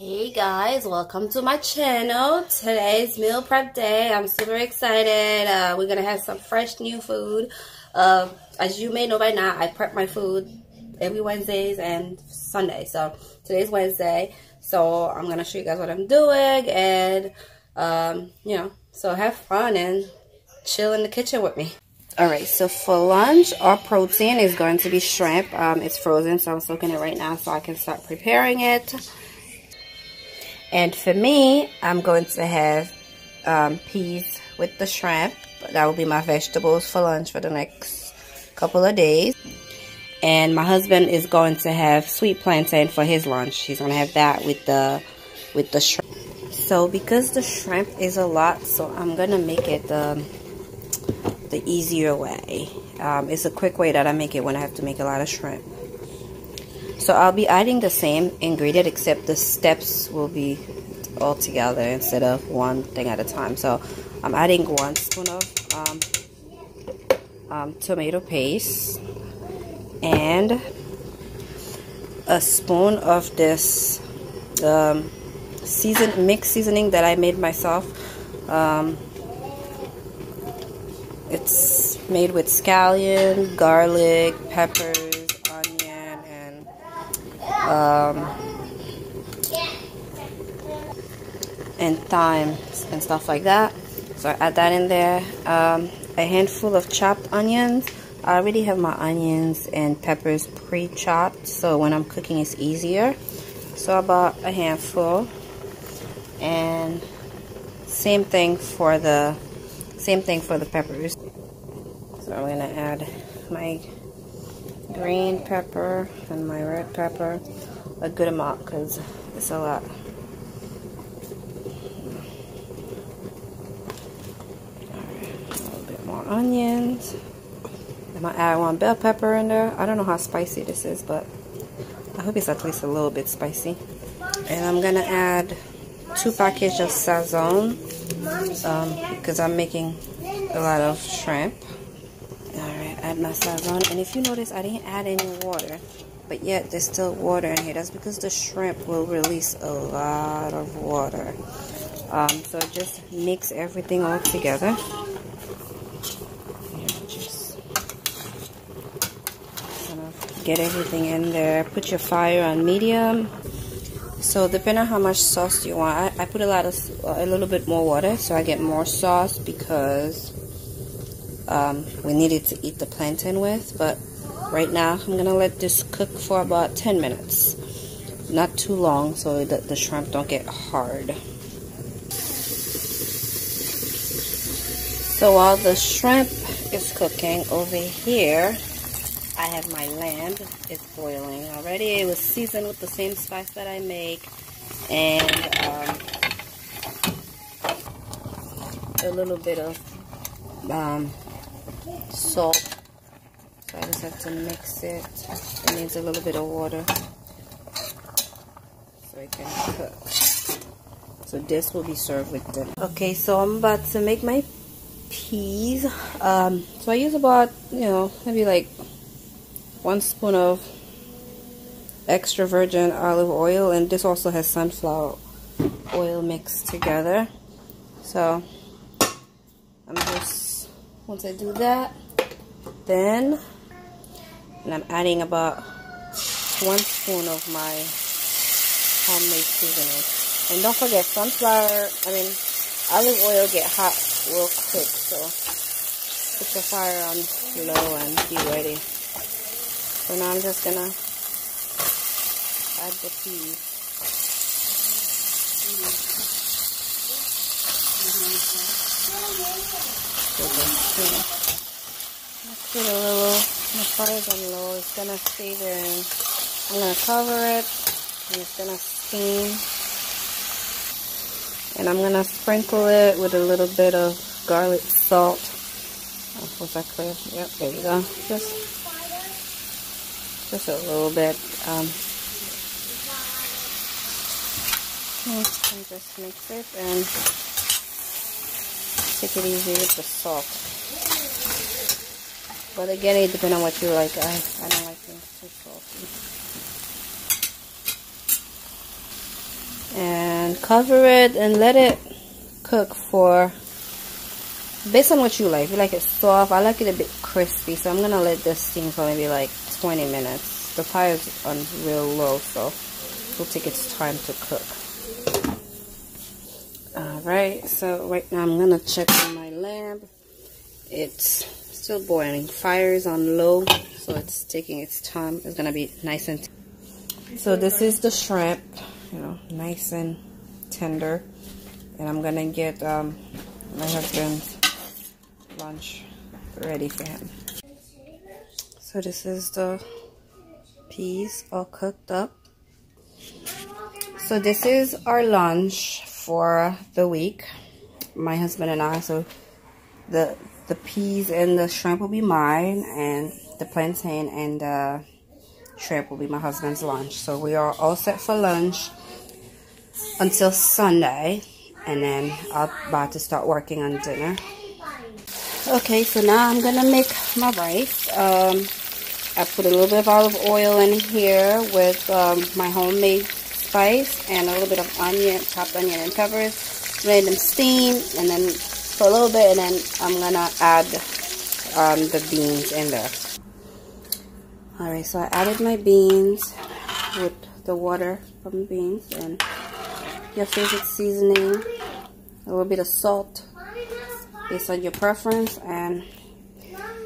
Hey guys, welcome to my channel. Today's meal prep day. I'm super excited. We're gonna have some fresh new food. As you may know by now, I prep my food every Wednesdays and Sundays. So today's Wednesday, so I'm gonna show you guys what I'm doing, and so have fun and chill in the kitchen with me. Alright, so for lunch, our protein is going to be shrimp. It's frozen, so I'm soaking it right now so I can start preparing it. And for me, I'm going to have peas with the shrimp. That will be my vegetables for lunch for the next couple of days. And my husband is going to have sweet plantain for his lunch. He's going to have that with the shrimp. So because the shrimp is a lot, so I'm going to make it the easier way. It's a quick way that I make it when I have to make a lot of shrimp. So I'll be adding the same ingredient, except the steps will be all together instead of one thing at a time. So I'm adding 1 spoon of tomato paste and a spoon of this mixed seasoning that I made myself. It's made with scallion, garlic, peppers, and thyme and stuff like that. So I add that in there. A handful of chopped onions. I already have my onions and peppers pre-chopped, so when I'm cooking it's easier. So about a handful. And same thing for the peppers. So I'm gonna add my green pepper and my red pepper, a good amount because it's a lot. A little bit more onions. I'm gonna add 1 bell pepper in there. I don't know how spicy this is, but I hope it's at least a little bit spicy. And I'm gonna add 2 packages of Sazon because I'm making a lot of shrimp. Alright, add my Sazon, and if you notice I didn't add any water, but yet there's still water in here. That's because the shrimp will release a lot of water. So just mix everything all together. Just kind of get everything in there. Put your fire on medium. So depending on how much sauce you want, I put a little bit more water so I get more sauce because we needed to eat the plantain with. But right now I'm gonna let this cook for about 10 minutes, not too long, so that the shrimp don't get hard. So while the shrimp is cooking, over here I have my lamb. It's boiling already. It was seasoned with the same spice that I make, and a little bit of salt. So I just have to mix it. It needs a little bit of water so it can cook. So this will be served with dinner. Okay, so I'm about to make my peas. So I use about, maybe like 1 spoon of extra virgin olive oil, and this also has sunflower oil mixed together. So once I do that, then I'm adding about 1 spoon of my homemade seasoning. And don't forget, olive oil get hot real quick, so put your fire on low and be ready. So now I'm just gonna add the peas. Put a little, my fire's on low, it's gonna stay there, and I'm gonna cover it, and it's gonna steam. And I'm gonna sprinkle it with a little bit of garlic salt. Was that clear? Yep, there you go. Just a little bit. And just mix it and take it easy with the salt. But again, it depends on what you like. I don't like things too salty. cover it and let it cook for, based on what you like. If you like it soft, I like it a bit crispy, so I'm going to let this steam for maybe like 20 minutes. The fire is on real low, so it will take its time to cook. Alright, so right now I'm going to check on my lamp. It's still boiling. Fire is on low, so it's taking its time. It's going to be nice and so this is the shrimp, you know, nice and tender. And I'm going to get my husband's lunch ready for him. So this is the peas all cooked up. So this is our lunch for the week, my husband and I. So the peas and the shrimp will be mine, and the plantain and the shrimp will be my husband's lunch. So we are all set for lunch until Sunday, and then I'm about to start working on dinner. Okay, so now I'm gonna make my rice. I put a little bit of olive oil in here with my homemade spice and a little bit of onion, chopped onion and peppers. Let them steam, and then for a little bit, and then I'm gonna add the beans in there. Alright, so I added my beans with the water from the beans and your favorite seasoning, a little bit of salt based on your preference, and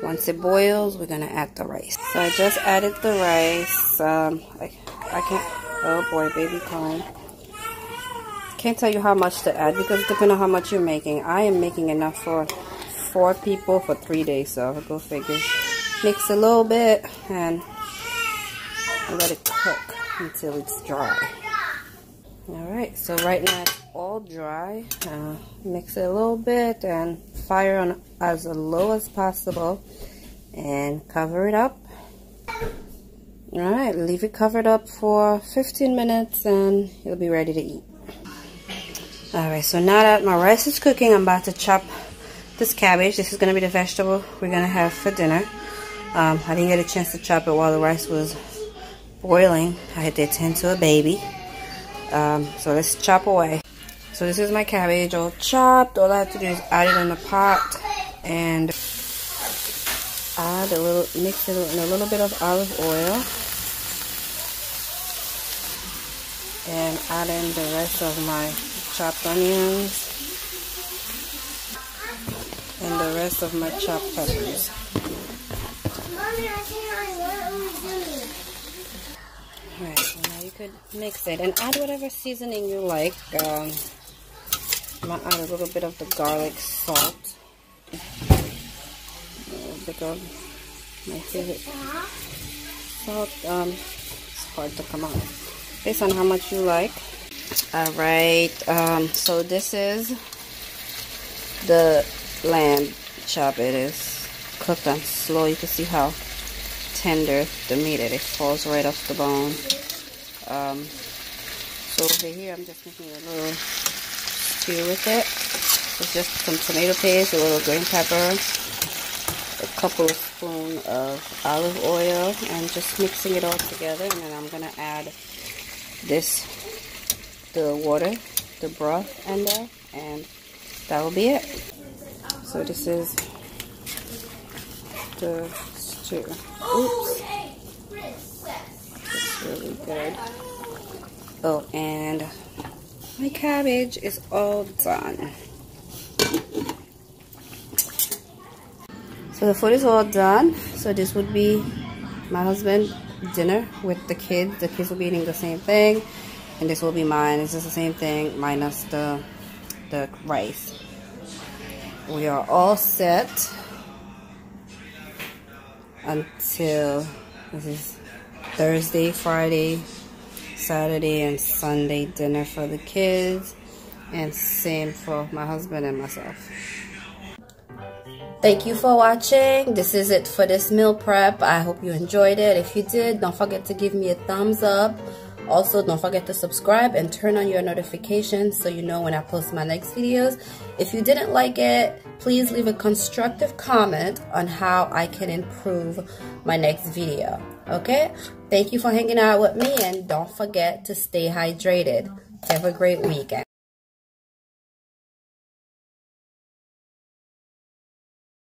once it boils, we're gonna add the rice. So I just added the rice. I can't, oh boy, baby calling. Can't tell you how much to add because depending on how much you're making. I am making enough for 4 people for 3 days, so go figure. Mix a little bit and let it cook until it's dry. Alright, so right now it's all dry. Mix it a little bit and fire on as low as possible and cover it up. Alright, leave it covered up for 15 minutes and you'll be ready to eat. Alright, so now that my rice is cooking, I'm about to chop this cabbage. This is going to be the vegetable we're going to have for dinner. I didn't get a chance to chop it while the rice was boiling. I had to attend to a baby. So let's chop away. So this is my cabbage all chopped. All I have to do is add it in the pot and add a little, mix it in a little bit of olive oil. And add in the rest of my chopped onions and the rest of my chopped peppers. Alright, so now you could mix it and add whatever seasoning you like. I might add a little bit of the garlic salt. A little bit of my favorite salt. It's hard to come out. Based on how much you like. Alright, so this is the lamb chop. It is cooked on slow. You can see how tender the meat is. It falls right off the bone. So over here I'm just making a little stew with it. It's just some tomato paste, a little green pepper, a couple of spoons of olive oil, and just mixing it all together. And then I'm gonna add this, the water, the broth in there, and that will be it. So this is the stew. Oops. It's really good. Oh, and my cabbage is all done. So the food is all done. So this would be my husband's dinner with the kids. The kids will be eating the same thing. And this will be mine. This is the same thing minus the rice. We are all set until this is Thursday, Friday, Saturday, and Sunday dinner for the kids, and same for my husband and myself. Thank you for watching. This is it for this meal prep. I hope you enjoyed it. If you did, don't forget to give me a thumbs up. Also, don't forget to subscribe and turn on your notifications so you know when I post my next videos. If you didn't like it, please leave a constructive comment on how I can improve my next video. Okay? Thank you for hanging out with me, and don't forget to stay hydrated. Have a great weekend.